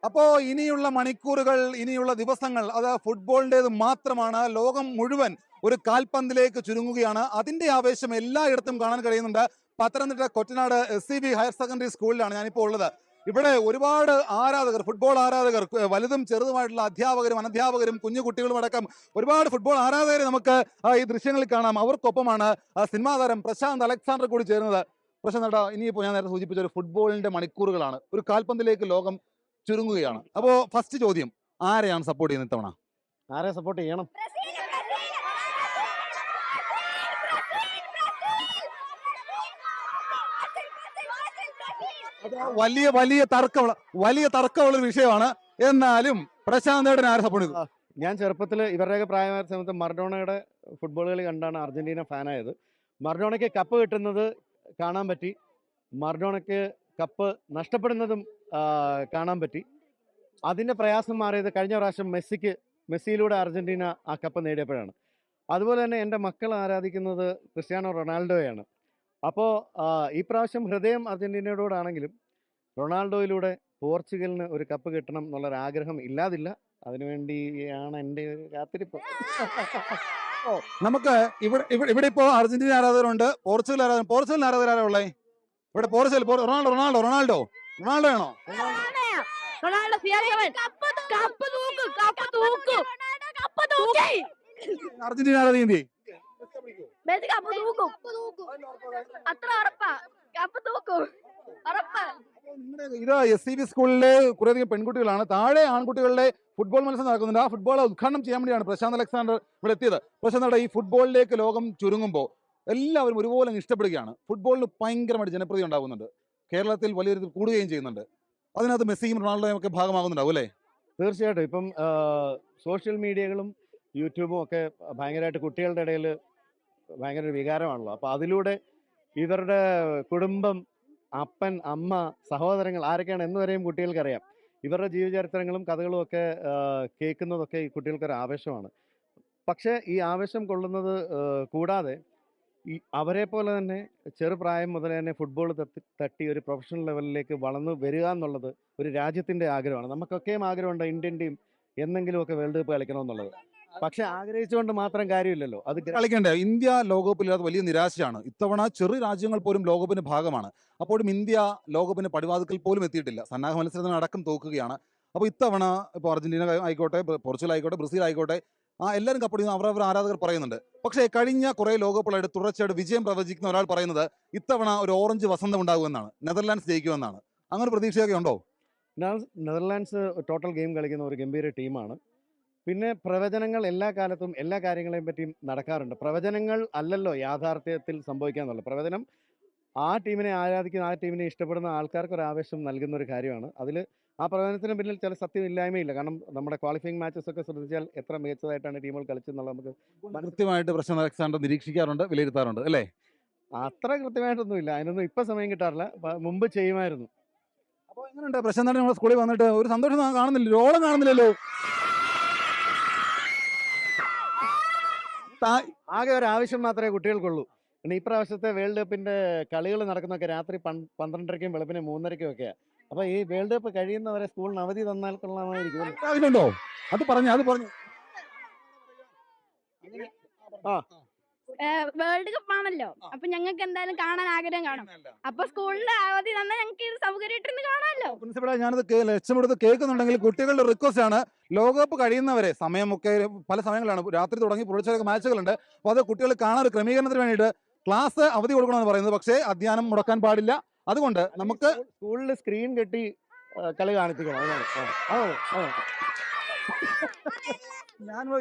അപ്പോ ഇനിയുള്ള മണിക്കൂറുകൾ, ഇനിയുള്ള ദിവസങ്ങൾ അത് ഫുട്ബോളിൻ്റെത് മാത്രമാണ്. ലോകം മുഴുവൻ ഒരു കാൽപന്തിലേക്ക് ചുരുങ്ങുകയാണ്. അതിന്റെ ആവേശം എല്ലായിടത്തും കാണാൻ കഴിയുന്നുണ്ട്. Pathanamthitta Kottanad SCB higher secondary സ്കൂളിലാണ് ഞാനിപ്പോൾ ഉള്ളത്. ഇവിടെ ഒരുപാട് ആരാധകർ, ഫുട്ബോൾ ആരാധകർ, വലുതും ചെറുതുമായിട്ടുള്ള അധ്യാപകരും അനധ്യാപകരും കുഞ്ഞു കുട്ടികളും അടക്കം ഒരുപാട് ഫുട്ബോൾ ആരാധകരെ നമുക്ക് ഈ ദൃശ്യങ്ങളിൽ കാണാം. അവർക്കൊപ്പമാണ് സിനിമാ താരം പ്രശാന്ത് അലക്സാണ്ടർ കൂടി ചേരുന്നത്. പ്രശാന്ത്, ഇനിയിപ്പോൾ ഞാൻ നേരത്തെ സൂചിപ്പിച്ച ഒരു ഫുട്ബോളിന്റെ മണിക്കൂറുകളാണ്. ഒരു കാൽപന്തിലേക്ക് ലോകം ചുരുങ്ങുകയാണ്. അപ്പോ ഫസ്റ്റ് ചോദ്യം, ആരെയാണ് സപ്പോർട്ട് ചെയ്യുന്നത് ഇത്തവണ? ആരെ സപ്പോർട്ട് ചെയ്യണം? വലിയ വലിയ തർക്കമുള്ള ഒരു വിഷയമാണ്. എന്നാലും പ്രശാന്തേട്ടൻ ആരെ സപ്പോർട്ട് ചെയ്തു? ഞാൻ ചെറുപ്പത്തിൽ ഇവരുടെയൊക്കെ പ്രായമായ സമയത്ത് മറഡോണയുടെ ഫുട്ബോൾ കളി കണ്ടാണ് അർജന്റീന ഫാനായത്. മറഡോണയ്ക്ക് കപ്പ് കിട്ടുന്നത് കാണാൻ പറ്റി, മറഡോണയ്ക്ക് കപ്പ് നഷ്ടപ്പെടുന്നതും കാണാൻ പറ്റി. അതിൻ്റെ പ്രയാസം മാറിയത് കഴിഞ്ഞ പ്രാവശ്യം മെസ്സിയിലൂടെ അർജന്റീന ആ കപ്പ് നേടിയപ്പോഴാണ്. അതുപോലെ തന്നെ എൻ്റെ മക്കൾ ആരാധിക്കുന്നത് ക്രിസ്ത്യാനോ റൊണാൾഡോയാണ്. അപ്പോൾ ഈ പ്രാവശ്യം ഹൃദയം അർജന്റീനയോടാണെങ്കിലും റൊണാൾഡോയിലൂടെ പോർച്ചുഗലിന് ഒരു കപ്പ് കിട്ടണം എന്നുള്ളൊരാഗ്രഹം ഇല്ലാതില്ല. അതിനുവേണ്ടിയാണ് എൻ്റെ ഒരു കാത്തിരിപ്പ്. നമുക്ക് ഇവിടെ ഇപ്പോ അർജന്റീന ആരാധകരുണ്ട്, പോർച്ചുഗൽ ആരാധകരാണോ ഉള്ളത്? ഇവിടെ പോർച്ചുഗൽ റൊണാൾഡോ ആണോ? അർജന്റീന ആരാധകൻ ഇത് SCB സ്കൂളിലെ കുറേയധികം പെൺകുട്ടികളാണ്. താഴെ ആൺകുട്ടികളുടെ ഫുട്ബോൾ മത്സരം നടക്കുന്നുണ്ട്. ആ ഫുട്ബോൾ ഉദ്ഘാടനം ചെയ്യാൻ വേണ്ടിയാണ് പ്രശാന്ത് അലക്സാണ്ടർ ഇവിടെ എത്തിയത്. പ്രശാന്ത്, ഈ ഫുട്ബോളിലേക്ക് ലോകം ചുരുങ്ങുമ്പോൾ എല്ലാവരും ഒരുപോലെ ഇഷ്ടപ്പെടുകയാണ്. ഫുട്ബോളിന് ഭയങ്കരമായിട്ട് ജനപ്രീതി ഉണ്ടാകുന്നുണ്ട്. കേരളത്തിൽ വലിയ രീതിയിൽ കൂടുകയും ചെയ്യുന്നുണ്ട്. അതിനകത്ത് മെസ്സിയും റൊണാൾഡോയും ഒക്കെ ഭാഗമാകുന്നുണ്ടാവും അല്ലേ? തീർച്ചയായിട്ടും. ഇപ്പം സോഷ്യൽ മീഡിയകളും യൂട്യൂബും ഒക്കെ ഭയങ്കരമായിട്ട് കുട്ടികളുടെ ഇടയിൽ ഭയങ്കര ഒരു വികാരമാണല്ലോ. അപ്പോൾ അതിലൂടെ ഇവരുടെ കുടുംബം, അപ്പൻ, അമ്മ, സഹോദരങ്ങൾ ആരൊക്കെയാണ് എന്ന് വരെയും കുട്ടികൾക്കറിയാം. ഇവരുടെ ജീവചരിത്രങ്ങളും കഥകളും ഒക്കെ കേൾക്കുന്നതൊക്കെ ഈ കുട്ടികൾക്കൊരു ആവേശമാണ്. പക്ഷേ ഈ ആവേശം കൊള്ളുന്നത് കൂടാതെ അവരെ പോലെ തന്നെ ചെറുപ്രായം മുതൽ തന്നെ ഫുട്ബോൾ തട്ടി ഒരു പ്രൊഫഷണൽ ലെവലിലേക്ക് വളർന്നു വരിക എന്നുള്ളത് ഒരു രാജ്യത്തിൻ്റെ ആഗ്രഹമാണ്. നമുക്കൊക്കെയും ആഗ്രഹമുണ്ട് ഇന്ത്യൻ ടീം എന്നെങ്കിലുമൊക്കെ വേൾഡ് കപ്പ് കളിക്കണമെന്നുള്ളത്. പക്ഷെ ആഗ്രഹിച്ചുകൊണ്ട് മാത്രം കാര്യമില്ലല്ലോ, അത് കളിക്കണ്ടേ. ഇന്ത്യ ലോകകപ്പില്ലാത്ത വലിയ നിരാശയാണ്. ഇത്തവണ ചെറു രാജ്യങ്ങൾ പോലും ലോകകപ്പിന് ഭാഗമാണ്. അപ്പോഴും ഇന്ത്യ ലോകകപ്പിന് പടിവാതിക്കൽ പോലും എത്തിയിട്ടില്ല. സന്നാഹ മത്സരത്തിന് അടക്കം തോക്കുകയാണ്. അപ്പോൾ ഇത്തവണ ഇപ്പോൾ അർജന്റീന ആയിക്കോട്ടെ, പോർച്ചുഗൽ ആയിക്കോട്ടെ, ബ്രസീൽ ആയിക്കോട്ടെ, എല്ലാവരും കപ്പടിയുന്ന അവരവർ ആരാധകർ പറയുന്നുണ്ട്. പക്ഷേ കഴിഞ്ഞ കുറേ ലോകകപ്പുകളായിട്ട് തുടർച്ചയായിട്ട് വിജയം പ്രവചിക്കുന്ന ഒരാൾ പറയുന്നത് ഇത്തവണ ഒരു ഓറഞ്ച് വസന്തം ഉണ്ടാകുമെന്നാണ്, നെതർലാൻഡ്സ് ജയിക്കുമെന്നാണ്. അങ്ങനെ പ്രതീക്ഷയൊക്കെ ഉണ്ടോ? നെതർലാൻഡ്സ് ടോട്ടൽ ഗെയിം കളിക്കുന്ന ഒരു ഗംഭീര ടീമാണ്. പിന്നെ പ്രവചനങ്ങൾ എല്ലാ കാലത്തും എല്ലാ കാര്യങ്ങളെയും പറ്റിയും നടക്കാറുണ്ട്. പ്രവചനങ്ങൾ അല്ലല്ലോ യാഥാർത്ഥ്യത്തിൽ സംഭവിക്കാന്നുള്ളത്. പ്രവചനം ആ ടീമിനെ ആരാധിക്കുന്ന, ആ ടീമിനെ ഇഷ്ടപ്പെടുന്ന ആൾക്കാർക്ക് ഒരു ആവേശം നൽകുന്ന ഒരു കാര്യമാണ്. അതിൽ ആ പ്രവചനത്തിന് പിന്നിൽ ചില സത്യമില്ലായ്മയില്ല. കാരണം നമ്മുടെ ക്വാളിഫയിങ് മാച്ചസ് ഒക്കെ ശ്രദ്ധിച്ചാൽ എത്ര മികച്ചതായിട്ടാണ് ടീമുകൾ കളിച്ചെന്നുള്ളത് നമുക്ക് കൃത്യമായിട്ട് പ്രശാന്ത് അലക്സാണ്ടർ നിരീക്ഷിക്കാറുണ്ട്, വിലയിരുത്താറുണ്ട് അല്ലേ? അത്ര കൃത്യമായിട്ടൊന്നുമില്ല, അതിനൊന്നും ഇപ്പം സമയം കിട്ടാറില്ല, മുമ്പ് ചെയ്യുമായിരുന്നു. അപ്പോൾ എങ്ങനെയുണ്ട് പ്രശാന്ത് നമ്മുടെ സ്കൂളിൽ വന്നിട്ട്? ഒരു സന്തോഷം കാണുന്നില്ല, രോളം കാണുന്നില്ലല്ലോ. ആകെ ഒരു ആവശ്യം മാത്രമേ കുട്ടികൾക്കുള്ളൂ. പിന്നെ ഈ പ്രാവശ്യത്തെ വേൾഡ് കപ്പിന്റെ കളികൾ നടക്കുന്നതൊക്കെ രാത്രി 12:30-ക്കും വെളുപ്പിന് 3:30-ക്കും ഒക്കെയാണ്. അപ്പൊ ഈ വേൾഡ് കപ്പ് കഴിയുന്നവരെ സ്കൂളിന് അവധി തന്നാൽ കൊള്ളാമായിരിക്കും. അത് പറഞ്ഞു വേൾഡ് കപ്പ് ആണല്ലോ, അപ്പൊ ഞങ്ങൾക്ക് എന്തായാലും കാണാൻ ആഗ്രഹം കാണും. അപ്പൊ സ്കൂളിൽ അവധി തന്നാൽ ഞങ്ങൾക്ക് ഇത് സൗകര്യമായിട്ടിരുന്ന് കാണാമല്ലോ. പ്രിൻസിപ്പളെ, ഞാനത് ലക്ഷ്യമെടുത്ത് കേൾക്കുന്നുണ്ടെങ്കിൽ കുട്ടികളുടെ റിക്വസ്റ്റ് ആണ്, ലോകകപ്പ് കഴിയുന്നവരെ, സമയമൊക്കെ പല സമയങ്ങളാണ്, രാത്രി തുടങ്ങി പുലർച്ചെ മാച്ചുകളുണ്ട്. അപ്പോൾ അത് കുട്ടികൾ കാണാൻ ഒരു ക്രമീകരണത്തിന് വേണ്ടിയിട്ട് ക്ലാസ് അവധി കൊടുക്കണമെന്ന് പറയുന്നത്. പക്ഷേ അധ്യയനം മുടക്കാൻ പാടില്ല. അതുകൊണ്ട് നമുക്ക് സ്കൂളിൽ സ്ക്രീൻ കെട്ടി കളി കാണിപ്പിക്കണം.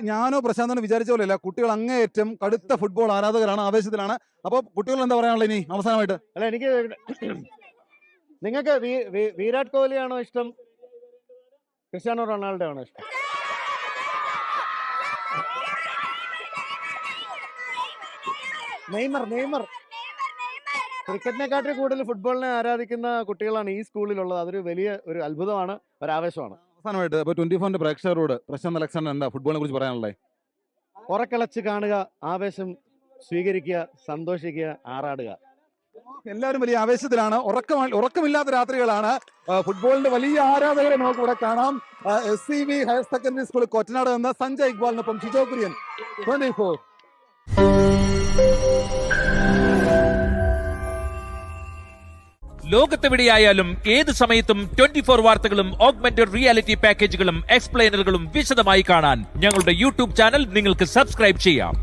ഞാനോ പ്രശാന്തനോ വിചാരിച്ച പോലെയല്ല, കുട്ടികൾ അങ്ങേയറ്റം കടുത്ത ഫുട്ബോൾ ആരാധകരാണ്, ആവേശത്തിലാണ്. അപ്പോൾ കുട്ടികൾ എന്താ പറയാനുള്ളത് ഇനി അവസാനമായിട്ട്? അല്ല, എനിക്ക് നിങ്ങൾക്ക് വിരാട് കോഹ്ലിയാണോ ഇഷ്ടം, ക്രിസ്ത്യാനോ റൊണാൾഡോ ആണോ ഇഷ്ടം? നെയ്മർ. ക്രിക്കറ്റിനെക്കാട്ടി കൂടുതൽ ഫുട്ബോളിനെ ആരാധിക്കുന്ന കുട്ടികളാണ് ഈ സ്കൂളിലുള്ളത്. അതൊരു വലിയ ഒരു അത്ഭുതമാണ്, ഒരാവേശമാണ്. അവസാനമായിട്ട് ഇപ്പോൾ 24 പ്രേക്ഷകരോട് പ്രശാന്ത് അലക്സാണ്ടർ എന്താ ഫുട്ബോളിനെ കുറിച്ച് പറയാനുള്ളത്? ഉറക്കളച്ച് കാണുക, ആവേശം സ്വീകരിക്കുക, സന്തോഷിക്കുക, ആറാടുക. എല്ലാവരും വലിയ ആവേശത്തിലാണ്. ഉറക്കമില്ലാത്ത രാത്രികളാണ്. ഫുട്ബോളിന്റെ വലിയ ആരാധകരെ നമുക്ക് ഇവിടെ കാണാം. SCV higher secondary school Kottanad നിന്ന് സഞ്ജയ് ഇക്ബാലിനൊപ്പം ഷിജോ കുര്യൻ, 24. ലോകത്തെവിടെയായാലും ഏത് സമയത്തും 24 വാർത്തകളും ഓഗ്മെന്റഡ് റിയാലിറ്റി പാക്കേജുകളും എക്സ്പ്ലെയിനറുകളും വിശദമായി കാണാൻ ഞങ്ങളുടെ യൂട്യൂബ് ചാനൽ നിങ്ങൾക്ക് സബ്സ്ക്രൈബ് ചെയ്യാം.